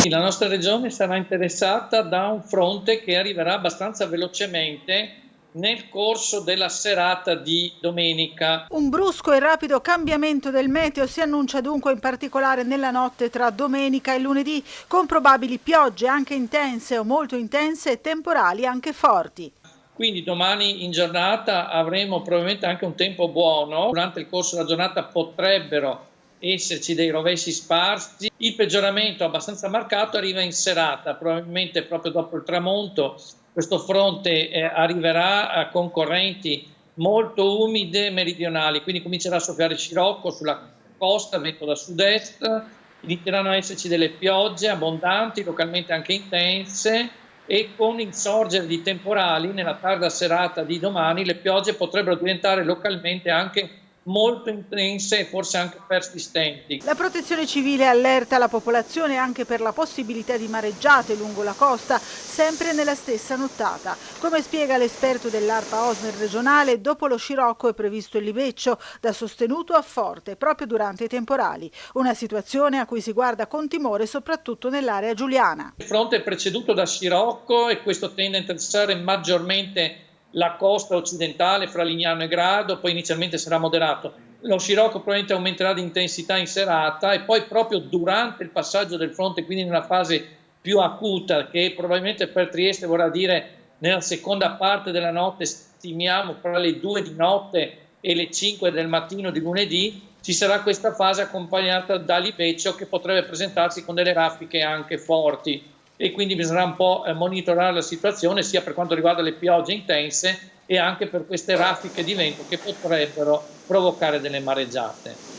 La nostra regione sarà interessata da un fronte che arriverà abbastanza velocemente nel corso della serata di domenica. Un brusco e rapido cambiamento del meteo si annuncia dunque in particolare nella notte tra domenica e lunedì, con probabili piogge anche intense o molto intense e temporali anche forti. Quindi domani in giornata avremo probabilmente anche un tempo buono. Durante il corso della giornata potrebbero esserci dei rovesci sparsi. Il peggioramento abbastanza marcato arriva in serata, probabilmente proprio dopo il tramonto. Questo fronte arriverà con correnti molto umide meridionali, quindi comincerà a soffiare scirocco sulla costa, vento da sud-est, inizieranno a esserci delle piogge abbondanti, localmente anche intense, e con il sorgere di temporali nella tarda serata di domani le piogge potrebbero diventare localmente anche molto intense e forse anche persistenti. La Protezione Civile allerta la popolazione anche per la possibilità di mareggiate lungo la costa, sempre nella stessa nottata. Come spiega l'esperto dell'ARPA Osner regionale, dopo lo scirocco è previsto il libeccio, da sostenuto a forte, proprio durante i temporali. Una situazione a cui si guarda con timore soprattutto nell'area giuliana. Il fronte è preceduto da scirocco e questo tende a interessare maggiormente la costa occidentale fra Lignano e Grado, poi inizialmente sarà moderato. Lo scirocco probabilmente aumenterà di intensità in serata e poi proprio durante il passaggio del fronte, quindi nella fase più acuta, che probabilmente per Trieste vorrà dire nella seconda parte della notte, stimiamo fra le 2 di notte e le 5 del mattino di lunedì, ci sarà questa fase accompagnata da libeccio che potrebbe presentarsi con delle raffiche anche forti. E quindi bisognerà un po' monitorare la situazione sia per quanto riguarda le piogge intense e anche per queste raffiche di vento che potrebbero provocare delle mareggiate.